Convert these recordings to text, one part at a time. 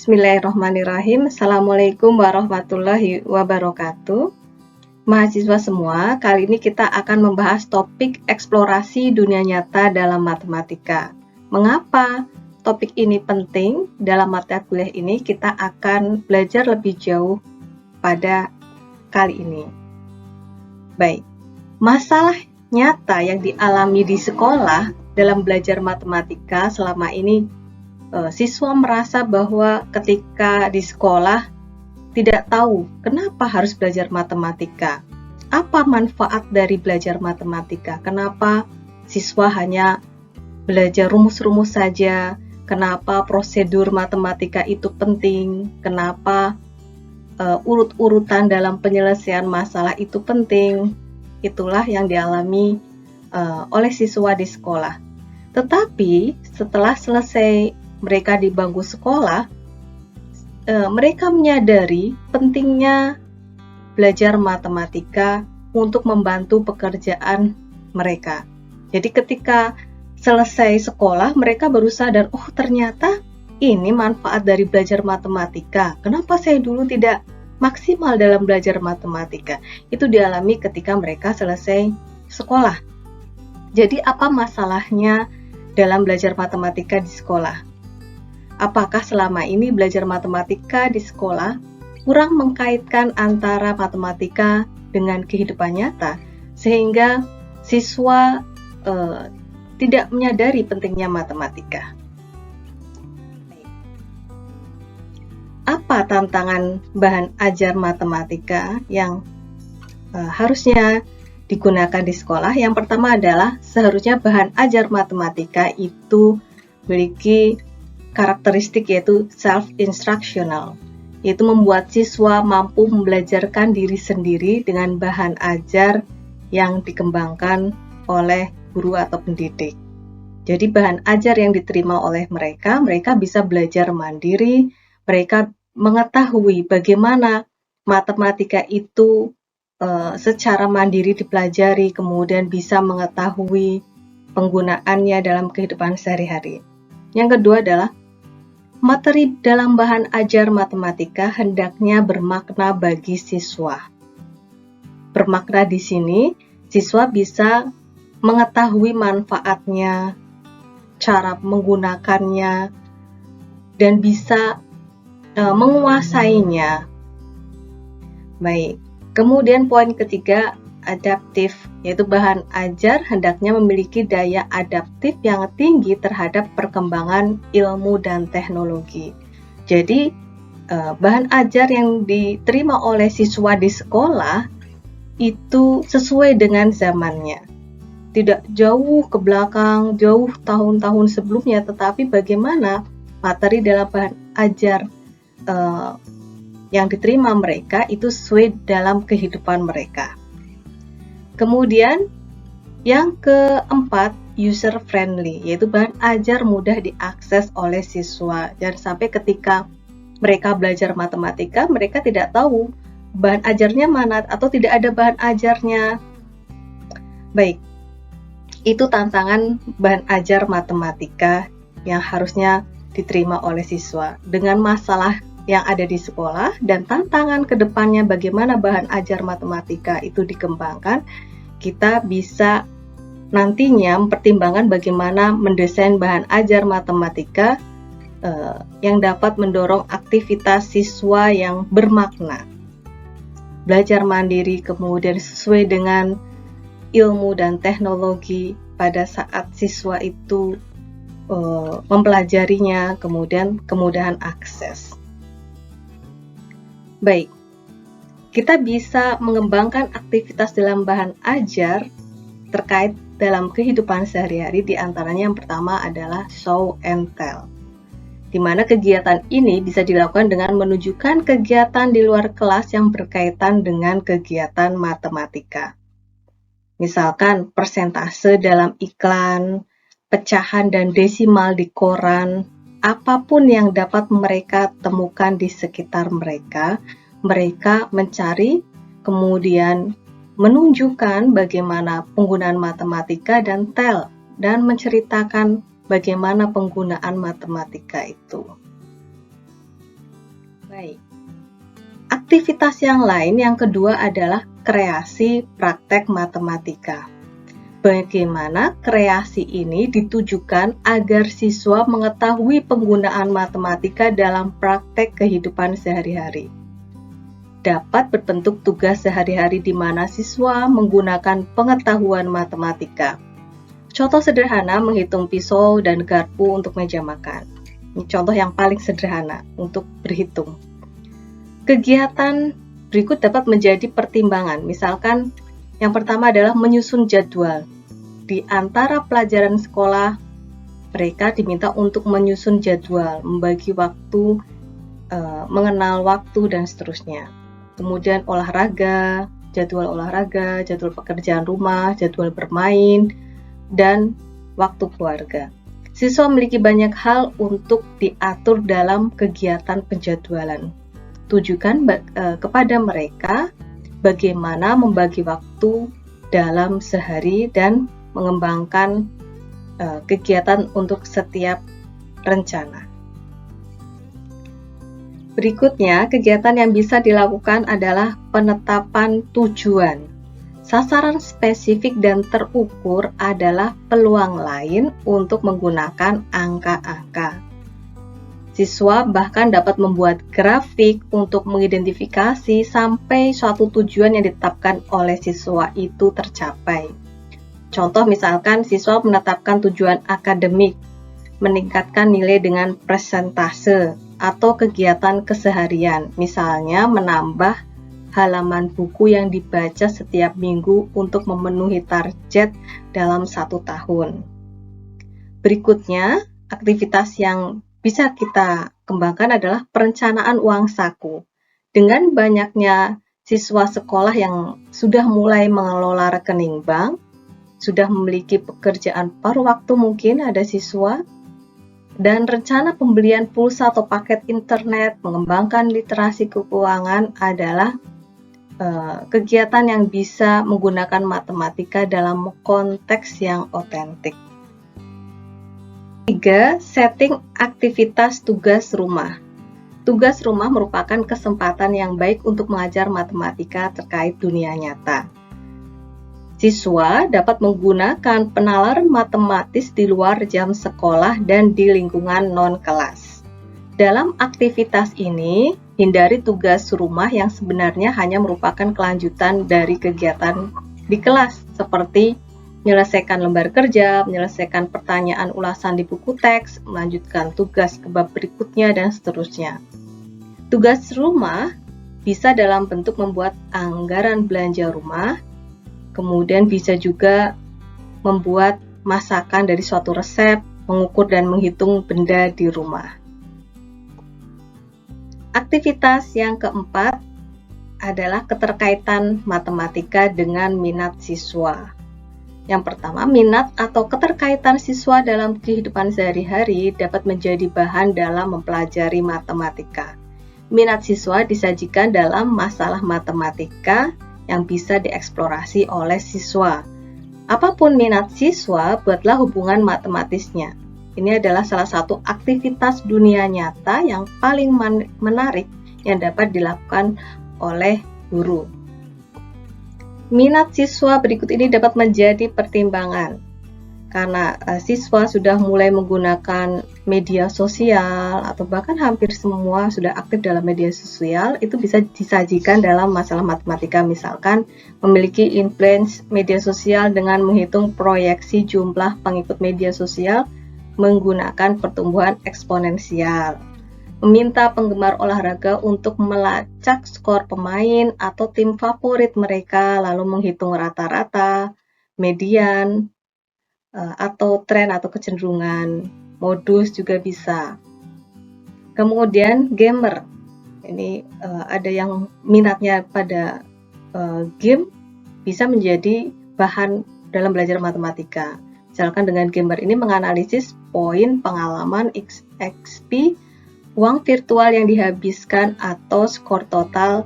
Bismillahirrahmanirrahim. Assalamualaikum warahmatullahi wabarakatuh. Mahasiswa semua, kali ini kita akan membahas topik eksplorasi dunia nyata dalam matematika. Mengapa topik ini penting? Dalam mata kuliah ini kita akan belajar lebih jauh pada kali ini. Baik, masalah nyata yang dialami di sekolah dalam belajar matematika selama ini siswa merasa bahwa ketika di sekolah tidak tahu kenapa harus belajar matematika, apa manfaat dari belajar matematika, kenapa siswa hanya belajar rumus-rumus saja, kenapa prosedur matematika itu penting, kenapa urut-urutan dalam penyelesaian masalah itu penting. Itulah yang dialami oleh siswa di sekolah. Tetapi setelah selesai mereka di bangku sekolah, mereka menyadari pentingnya belajar matematika untuk membantu pekerjaan mereka. Jadi ketika selesai sekolah, mereka baru sadar, oh ternyata ini manfaat dari belajar matematika. Kenapa saya dulu tidak maksimal dalam belajar matematika? Itu dialami ketika mereka selesai sekolah. Jadi apa masalahnya dalam belajar matematika di sekolah? Apakah selama ini belajar matematika di sekolah kurang mengkaitkan antara matematika dengan kehidupan nyata, sehingga siswa tidak menyadari pentingnya matematika? Apa tantangan bahan ajar matematika yang harusnya digunakan di sekolah? Yang pertama adalah seharusnya bahan ajar matematika itu memiliki karakteristik yaitu self-instructional, yaitu membuat siswa mampu membelajarkan diri sendiri dengan bahan ajar yang dikembangkan oleh guru atau pendidik. Jadi bahan ajar yang diterima oleh mereka bisa belajar mandiri, mereka mengetahui bagaimana matematika itu secara mandiri dipelajari, kemudian bisa mengetahui penggunaannya dalam kehidupan sehari-hari. Yang kedua adalah materi dalam bahan ajar matematika hendaknya bermakna bagi siswa. Bermakna di sini, siswa bisa mengetahui manfaatnya, cara menggunakannya, dan bisa menguasainya. Baik, kemudian poin ketiga, adaptif, yaitu bahan ajar hendaknya memiliki daya adaptif yang tinggi terhadap perkembangan ilmu dan teknologi. Jadi, bahan ajar yang diterima oleh siswa di sekolah itu sesuai dengan zamannya. Tidak jauh ke belakang, jauh tahun-tahun sebelumnya, tetapi bagaimana materi dalam bahan ajar yang diterima mereka itu sesuai dalam kehidupan mereka. Kemudian yang keempat, user friendly, yaitu bahan ajar mudah diakses oleh siswa. Jangan sampai ketika mereka belajar matematika, mereka tidak tahu bahan ajarnya mana atau tidak ada bahan ajarnya. Baik, itu tantangan bahan ajar matematika yang harusnya diterima oleh siswa. Dengan masalah yang ada di sekolah dan tantangan ke depannya bagaimana bahan ajar matematika itu dikembangkan, kita bisa nantinya mempertimbangkan bagaimana mendesain bahan ajar matematika yang dapat mendorong aktivitas siswa yang bermakna. Belajar mandiri, kemudian sesuai dengan ilmu dan teknologi pada saat siswa itu mempelajarinya, kemudian kemudahan akses. Baik, kita bisa mengembangkan aktivitas dalam bahan ajar terkait dalam kehidupan sehari-hari, di antaranya yang pertama adalah show and tell, di mana kegiatan ini bisa dilakukan dengan menunjukkan kegiatan di luar kelas yang berkaitan dengan kegiatan matematika. Misalkan persentase dalam iklan, pecahan dan desimal di koran, apapun yang dapat mereka temukan di sekitar mereka, mereka mencari, kemudian menunjukkan bagaimana penggunaan matematika dan tel, dan menceritakan bagaimana penggunaan matematika itu. Baik. Aktivitas yang lain yang kedua adalah kreasi praktek matematika. Bagaimana kreasi ini ditujukan agar siswa mengetahui penggunaan matematika dalam praktek kehidupan sehari-hari. Dapat berbentuk tugas sehari-hari di mana siswa menggunakan pengetahuan matematika. Contoh sederhana menghitung pisau dan garpu untuk meja makan. Ini contoh yang paling sederhana untuk berhitung. Kegiatan berikut dapat menjadi pertimbangan. Misalkan yang pertama adalah menyusun jadwal. Di antara pelajaran sekolah, mereka diminta untuk menyusun jadwal, membagi waktu, mengenal waktu, dan seterusnya. Kemudian jadwal pekerjaan rumah, jadwal bermain, dan waktu keluarga. Siswa memiliki banyak hal untuk diatur dalam kegiatan penjadwalan. Tujukan kepada mereka bagaimana membagi waktu dalam sehari dan mengembangkan kegiatan untuk setiap rencana. Berikutnya, kegiatan yang bisa dilakukan adalah penetapan tujuan. Sasaran spesifik dan terukur adalah peluang lain untuk menggunakan angka-angka. Siswa bahkan dapat membuat grafik untuk mengidentifikasi sampai suatu tujuan yang ditetapkan oleh siswa itu tercapai. Contoh misalkan siswa menetapkan tujuan akademik, meningkatkan nilai dengan persentase, atau kegiatan keseharian, misalnya menambah halaman buku yang dibaca setiap minggu untuk memenuhi target dalam 1 tahun. Berikutnya, aktivitas yang bisa kita kembangkan adalah perencanaan uang saku. Dengan banyaknya siswa sekolah yang sudah mulai mengelola rekening bank, sudah memiliki pekerjaan paruh waktu mungkin ada siswa, dan rencana pembelian pulsa atau paket internet, mengembangkan literasi keuangan adalah kegiatan yang bisa menggunakan matematika dalam konteks yang otentik. 3. Setting aktivitas tugas rumah. Tugas rumah merupakan kesempatan yang baik untuk mengajar matematika terkait dunia nyata. Siswa dapat menggunakan penalaran matematis di luar jam sekolah dan di lingkungan non-kelas. Dalam aktivitas ini, hindari tugas rumah yang sebenarnya hanya merupakan kelanjutan dari kegiatan di kelas, seperti menyelesaikan lembar kerja, menyelesaikan pertanyaan ulasan di buku teks, melanjutkan tugas ke bab berikutnya, dan seterusnya. Tugas rumah bisa dalam bentuk membuat anggaran belanja rumah, kemudian bisa juga membuat masakan dari suatu resep, mengukur dan menghitung benda di rumah. Aktivitas yang keempat adalah keterkaitan matematika dengan minat siswa. Yang pertama, minat atau keterkaitan siswa dalam kehidupan sehari-hari dapat menjadi bahan dalam mempelajari matematika. Minat siswa disajikan dalam masalah matematika yang bisa dieksplorasi oleh siswa. Apapun minat siswa, buatlah hubungan matematisnya. Ini adalah salah satu aktivitas dunia nyata yang paling menarik yang dapat dilakukan oleh guru. Minat siswa berikut ini dapat menjadi pertimbangan karena siswa sudah mulai menggunakan media sosial atau bahkan hampir semua sudah aktif dalam media sosial, itu bisa disajikan dalam masalah matematika, misalkan memiliki influence media sosial dengan menghitung proyeksi jumlah pengikut media sosial menggunakan pertumbuhan eksponensial, meminta penggemar olahraga untuk melacak skor pemain atau tim favorit mereka lalu menghitung rata-rata, median, atau tren atau kecenderungan, modus juga bisa. Kemudian gamer, ini ada yang minatnya pada game, bisa menjadi bahan dalam belajar matematika. Misalkan dengan gamer ini menganalisis poin pengalaman XP, uang virtual yang dihabiskan atau skor total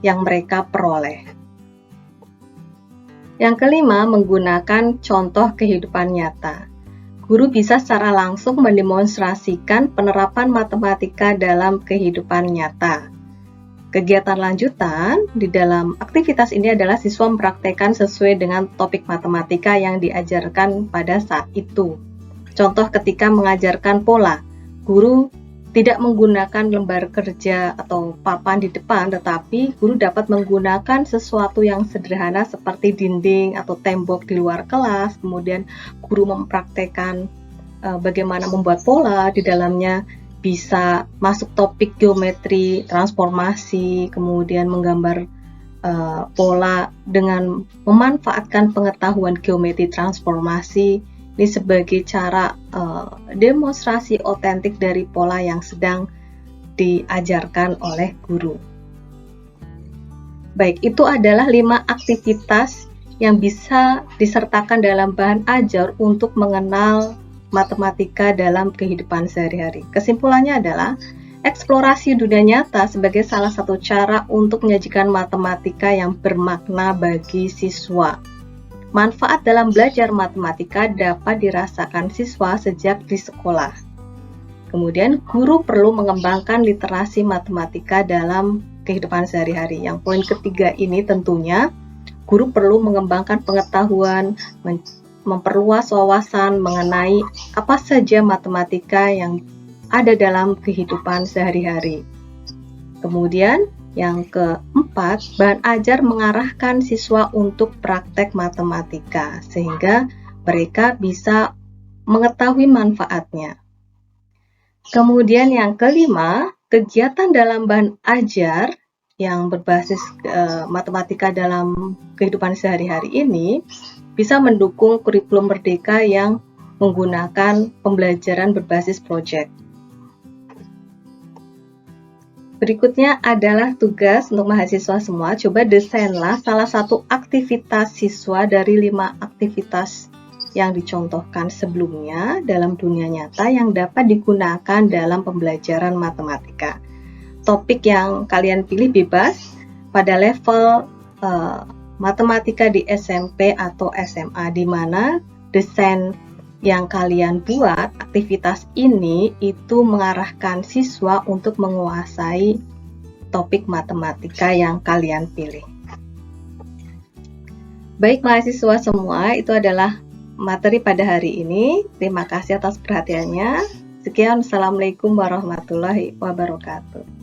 yang mereka peroleh. Yang kelima, menggunakan contoh kehidupan nyata. guru bisa secara langsung mendemonstrasikan penerapan matematika dalam kehidupan nyata. Kegiatan lanjutan di dalam aktivitas ini adalah siswa mempraktekkan sesuai dengan topik matematika yang diajarkan pada saat itu. Contoh ketika mengajarkan pola, guru tidak menggunakan lembar kerja atau papan di depan, tetapi guru dapat menggunakan sesuatu yang sederhana seperti dinding atau tembok di luar kelas. Kemudian guru mempraktekkan bagaimana membuat pola di dalamnya, bisa masuk topik geometri, transformasi, kemudian menggambar pola dengan memanfaatkan pengetahuan geometri transformasi. Ini sebagai cara demonstrasi otentik dari pola yang sedang diajarkan oleh guru. Baik, itu adalah 5 aktivitas yang bisa disertakan dalam bahan ajar untuk mengenal matematika dalam kehidupan sehari-hari. Kesimpulannya adalah eksplorasi dunia nyata sebagai salah satu cara untuk menyajikan matematika yang bermakna bagi siswa. Manfaat dalam belajar matematika dapat dirasakan siswa sejak di sekolah. Kemudian, guru perlu mengembangkan literasi matematika dalam kehidupan sehari-hari. Yang poin ketiga ini tentunya guru perlu mengembangkan pengetahuan, memperluas wawasan mengenai apa saja matematika yang ada dalam kehidupan sehari-hari. Kemudian yang keempat, bahan ajar mengarahkan siswa untuk praktek matematika sehingga mereka bisa mengetahui manfaatnya. Kemudian yang kelima, kegiatan dalam bahan ajar yang berbasis matematika dalam kehidupan sehari-hari ini bisa mendukung kurikulum merdeka yang menggunakan pembelajaran berbasis proyek. Berikutnya adalah tugas untuk mahasiswa semua. Coba desainlah salah satu aktivitas siswa dari 5 aktivitas yang dicontohkan sebelumnya dalam dunia nyata yang dapat digunakan dalam pembelajaran matematika. Topik yang kalian pilih bebas pada level matematika di SMP atau SMA, di mana desain yang kalian buat, aktivitas ini itu mengarahkan siswa untuk menguasai topik matematika yang kalian pilih. Baik mahasiswa semua, itu adalah materi pada hari ini. Terima kasih atas perhatiannya. Sekian, Assalamualaikum warahmatullahi wabarakatuh.